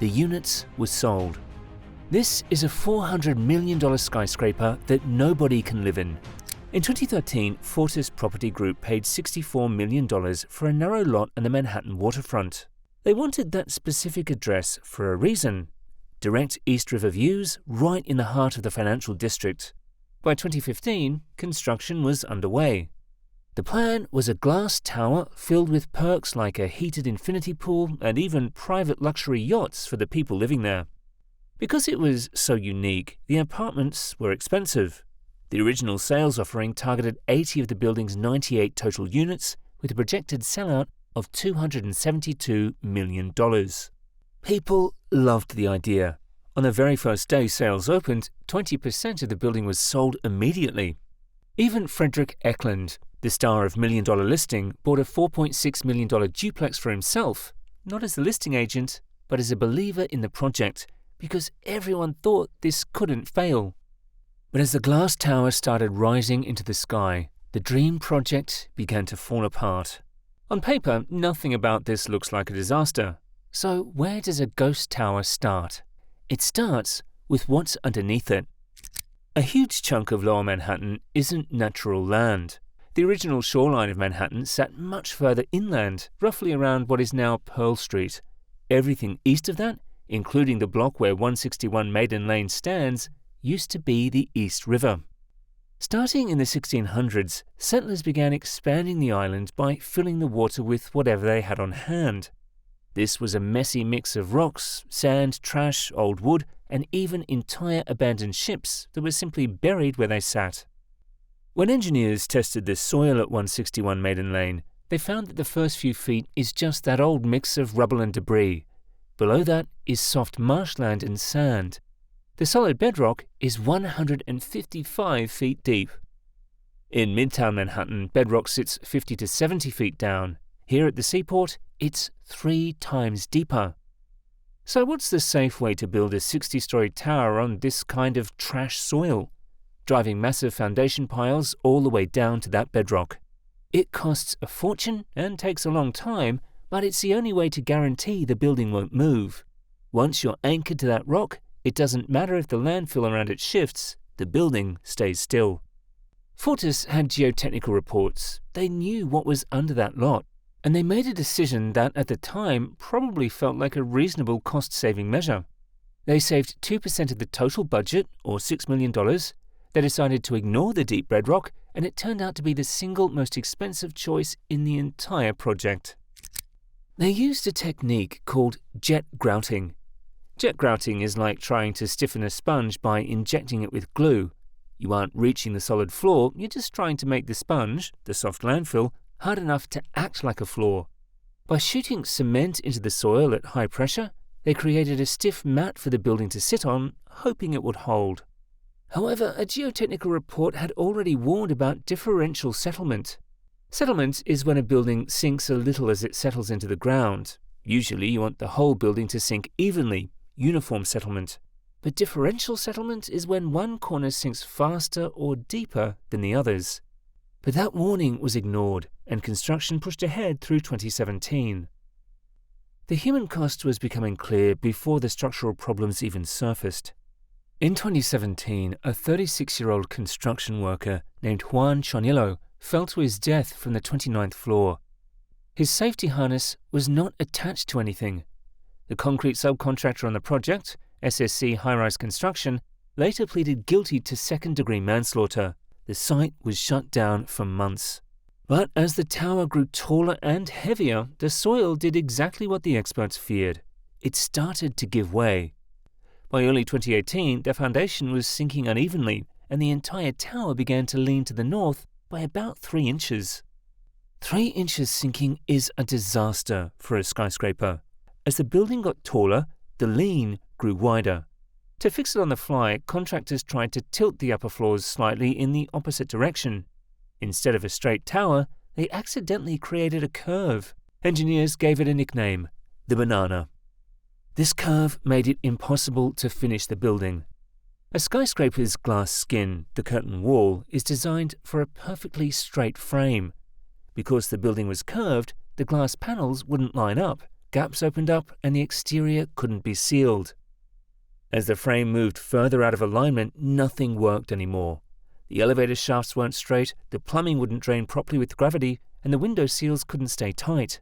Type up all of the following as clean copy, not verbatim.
The units were sold. This is a $400 million skyscraper that nobody can live in. In 2013, Fortis Property Group paid $64 million for a narrow lot on the Manhattan waterfront. They wanted that specific address for a reason: direct East River views right in the heart of the financial district. By 2015, construction was underway. The plan was a glass tower filled with perks like a heated infinity pool and even private luxury yachts for the people living there. Because it was so unique, the apartments were expensive. The original sales offering targeted 80 of the building's 98 total units, with a projected sellout of $272 million. People loved the idea. On the very first day sales opened, 20% of the building was sold immediately. Even Frederick Eklund, the star of Million Dollar Listing, bought a $4.6 million duplex for himself, not as the listing agent, but as a believer in the project, because everyone thought this couldn't fail. But as the glass tower started rising into the sky, the dream project began to fall apart. On paper, nothing about this looks like a disaster. So where does a ghost tower start? It starts with what's underneath it. A huge chunk of Lower Manhattan isn't natural land. The original shoreline of Manhattan sat much further inland, roughly around what is now Pearl Street. Everything east of that, including the block where 161 Maiden Lane stands, used to be the East River. Starting in the 1600s, settlers began expanding the island by filling the water with whatever they had on hand. This was a messy mix of rocks, sand, trash, old wood, and even entire abandoned ships that were simply buried where they sat. When engineers tested the soil at 161 Maiden Lane, they found that the first few feet is just that old mix of rubble and debris. Below that is soft marshland and sand. The solid bedrock is 155 feet deep. In Midtown Manhattan, bedrock sits 50 to 70 feet down. Here at the seaport, it's 3 times deeper. So what's the safe way to build a 60-story tower on this kind of trash soil? Driving massive foundation piles all the way down to that bedrock. It costs a fortune and takes a long time, but it's the only way to guarantee the building won't move. Once you're anchored to that rock, it doesn't matter if the landfill around it shifts, the building stays still. Fortis had geotechnical reports. They knew what was under that lot, and they made a decision that at the time probably felt like a reasonable cost-saving measure. They saved 2% of the total budget, or $6 million. They decided to ignore the deep bedrock, and it turned out to be the single most expensive choice in the entire project. They used a technique called jet grouting. Jet grouting is like trying to stiffen a sponge by injecting it with glue. You aren't reaching the solid floor, you're just trying to make the sponge, the soft landfill, hard enough to act like a floor. By shooting cement into the soil at high pressure, they created a stiff mat for the building to sit on, hoping it would hold. However, a geotechnical report had already warned about differential settlement. Settlement is when a building sinks a little as it settles into the ground. Usually you want the whole building to sink evenly, uniform settlement. But differential settlement is when one corner sinks faster or deeper than the others. But that warning was ignored, and construction pushed ahead through 2017. The human cost was becoming clear before the structural problems even surfaced. In 2017, a 36-year-old construction worker named Juan Chonillo fell to his death from the 29th floor. His safety harness was not attached to anything. The concrete subcontractor on the project, SSC High-Rise Construction, later pleaded guilty to second-degree manslaughter. The site was shut down for months. But as the tower grew taller and heavier, the soil did exactly what the experts feared. It started to give way. By early 2018, the foundation was sinking unevenly, and the entire tower began to lean to the north by about 3 inches. 3 inches sinking is a disaster for a skyscraper. As the building got taller, the lean grew wider. To fix it on the fly, contractors tried to tilt the upper floors slightly in the opposite direction. Instead of a straight tower, they accidentally created a curve. Engineers gave it a nickname, the banana. This curve made it impossible to finish the building. A skyscraper's glass skin, the curtain wall, is designed for a perfectly straight frame. Because the building was curved, the glass panels wouldn't line up, gaps opened up and the exterior couldn't be sealed. As the frame moved further out of alignment, nothing worked anymore. The elevator shafts weren't straight, the plumbing wouldn't drain properly with gravity, and the window seals couldn't stay tight.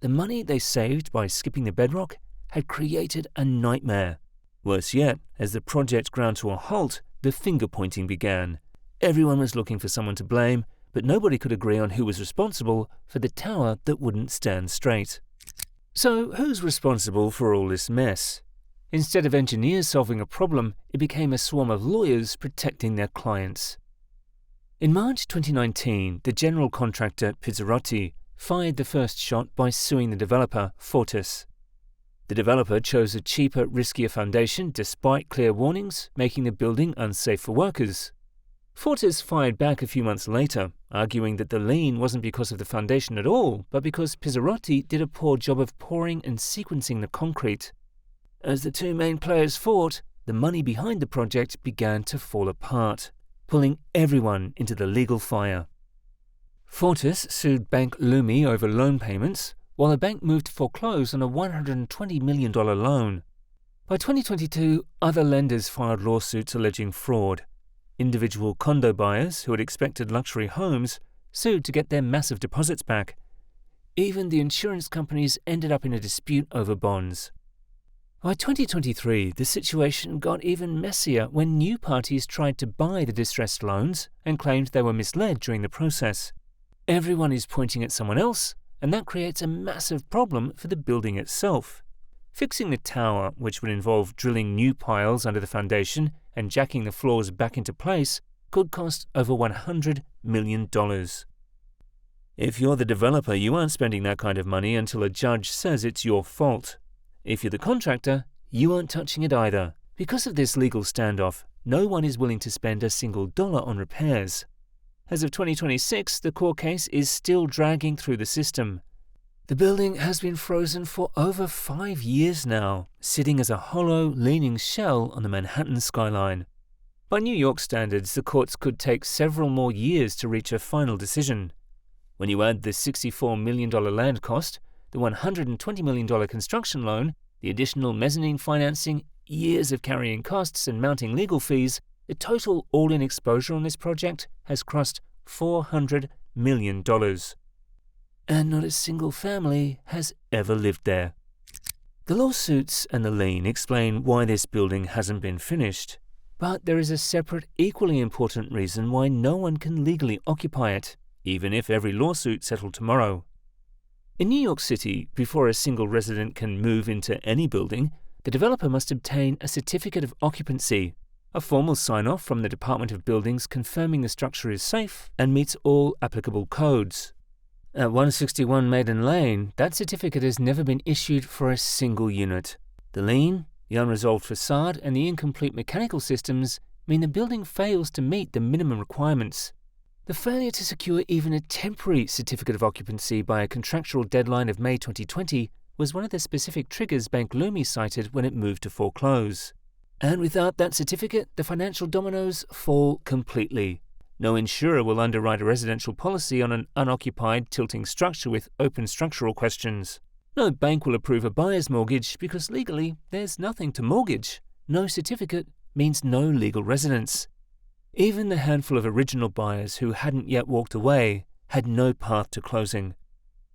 The money they saved by skipping the bedrock had created a nightmare. Worse yet, as the project ground to a halt, the finger-pointing began. Everyone was looking for someone to blame, but nobody could agree on who was responsible for the tower that wouldn't stand straight. So who's responsible for all this mess? Instead of engineers solving a problem, it became a swarm of lawyers protecting their clients. In March 2019, the general contractor Pizzarotti fired the first shot by suing the developer Fortis. The developer chose a cheaper, riskier foundation despite clear warnings, making the building unsafe for workers. Fortis fired back a few months later, arguing that the lien wasn't because of the foundation at all, but because Pizzarotti did a poor job of pouring and sequencing the concrete. As the two main players fought, the money behind the project began to fall apart, pulling everyone into the legal fire. Fortis sued Bank Leumi over loan payments, while the bank moved to foreclose on a $120 million loan. By 2022, other lenders filed lawsuits alleging fraud. Individual condo buyers who had expected luxury homes sued to get their massive deposits back. Even the insurance companies ended up in a dispute over bonds. By 2023, the situation got even messier when new parties tried to buy the distressed loans and claimed they were misled during the process. Everyone is pointing at someone else, and that creates a massive problem for the building itself. Fixing the tower, which would involve drilling new piles under the foundation and jacking the floors back into place, could cost over $100 million. If you're the developer, you aren't spending that kind of money until a judge says it's your fault. If you're the contractor, you aren't touching it either. Because of this legal standoff, no one is willing to spend a single dollar on repairs. As of 2026, the court case is still dragging through the system. The building has been frozen for over 5 years now, sitting as a hollow, leaning shell on the Manhattan skyline. By New York standards, the courts could take several more years to reach a final decision. When you add the $64 million land cost, the $120 million construction loan, the additional mezzanine financing, years of carrying costs and mounting legal fees, the total all-in exposure on this project has crossed $400 million. And not a single family has ever lived there. The lawsuits and the lien explain why this building hasn't been finished, but there is a separate, equally important reason why no one can legally occupy it, even if every lawsuit settled tomorrow. In New York City, before a single resident can move into any building, the developer must obtain a certificate of occupancy, a formal sign-off from the Department of Buildings confirming the structure is safe and meets all applicable codes. At 161 Maiden Lane, that certificate has never been issued for a single unit. The lien, the unresolved facade, and the incomplete mechanical systems mean the building fails to meet the minimum requirements. The failure to secure even a temporary certificate of occupancy by a contractual deadline of May 2020 was one of the specific triggers Bank Leumi cited when it moved to foreclose. And without that certificate, the financial dominoes fall completely. No insurer will underwrite a residential policy on an unoccupied tilting structure with open structural questions. No bank will approve a buyer's mortgage because legally there's nothing to mortgage. No certificate means no legal residence. Even the handful of original buyers who hadn't yet walked away had no path to closing.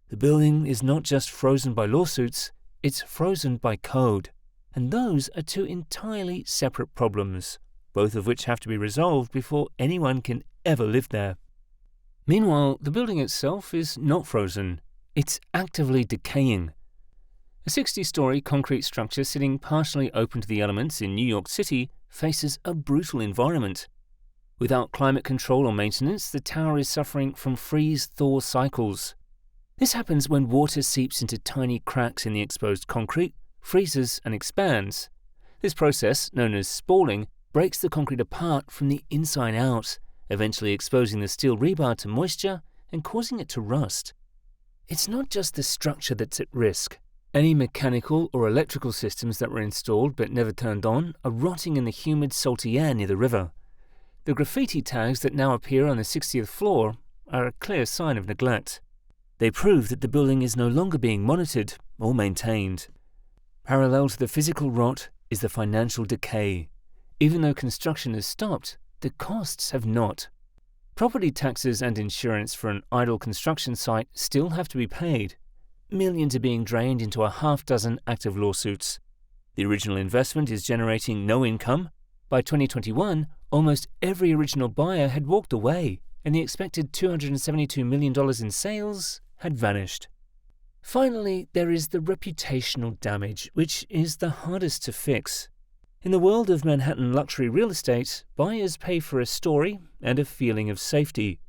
The building is not just frozen by lawsuits, it's frozen by code. And those are two entirely separate problems, both of which have to be resolved before anyone can ever live there. Meanwhile, the building itself is not frozen. It's actively decaying. A 60-story concrete structure sitting partially open to the elements in New York City faces a brutal environment. Without climate control or maintenance, the tower is suffering from freeze-thaw cycles. This happens when water seeps into tiny cracks in the exposed concrete, freezes and expands. This process, known as spalling, breaks the concrete apart from the inside out, eventually exposing the steel rebar to moisture and causing it to rust. It's not just the structure that's at risk. Any mechanical or electrical systems that were installed but never turned on are rotting in the humid, salty air near the river. The graffiti tags that now appear on the 60th floor are a clear sign of neglect. They prove that the building is no longer being monitored or maintained. Parallel to the physical rot is the financial decay. Even though construction has stopped, the costs have not. Property taxes and insurance for an idle construction site still have to be paid. Millions are being drained into a half-dozen active lawsuits. The original investment is generating no income. By 2021, almost every original buyer had walked away, and the expected $272 million in sales had vanished. Finally, there is the reputational damage, which is the hardest to fix. In the world of Manhattan luxury real estate, buyers pay for a story and a feeling of safety.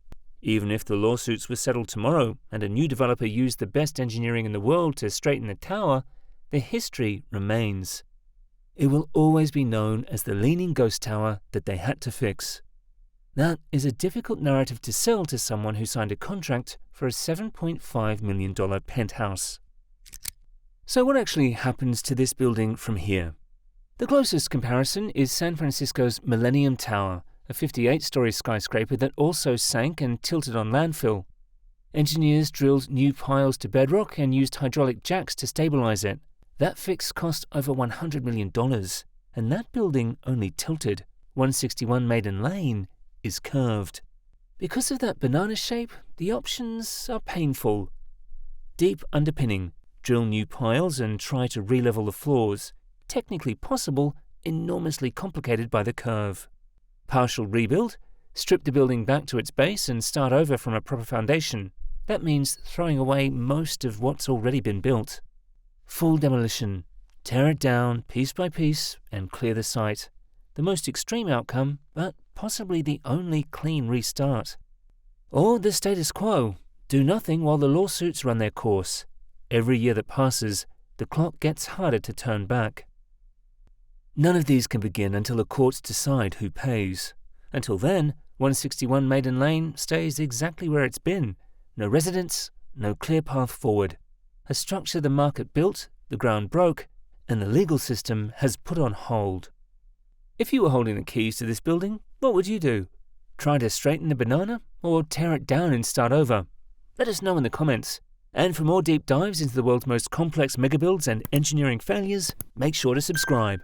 Even if the lawsuits were settled tomorrow and a new developer used the best engineering in the world to straighten the tower, the history remains. It will always be known as the leaning ghost tower that they had to fix. That is a difficult narrative to sell to someone who signed a contract for a $7.5 million penthouse. So what actually happens to this building from here? The closest comparison is San Francisco's Millennium Tower, a 58-story skyscraper that also sank and tilted on landfill. Engineers drilled new piles to bedrock and used hydraulic jacks to stabilize it. That fix cost over $100 million, and that building only tilted. 161 Maiden Lane is curved. Because of that banana shape, the options are painful. Deep underpinning, drill new piles and try to re-level the floors. Technically possible, enormously complicated by the curve. Partial rebuild, strip the building back to its base and start over from a proper foundation. That means throwing away most of what's already been built. Full demolition, tear it down piece by piece and clear the site. The most extreme outcome, but possibly the only clean restart. Or the status quo, do nothing while the lawsuits run their course. Every year that passes, the clock gets harder to turn back. None of these can begin until the courts decide who pays. Until then, 161 Maiden Lane stays exactly where it's been. No residents, no clear path forward. A structure the market built, the ground broke, and the legal system has put on hold. If you were holding the keys to this building, what would you do? Try to straighten the banana or tear it down and start over? Let us know in the comments. And for more deep dives into the world's most complex megabuilds and engineering failures, make sure to subscribe.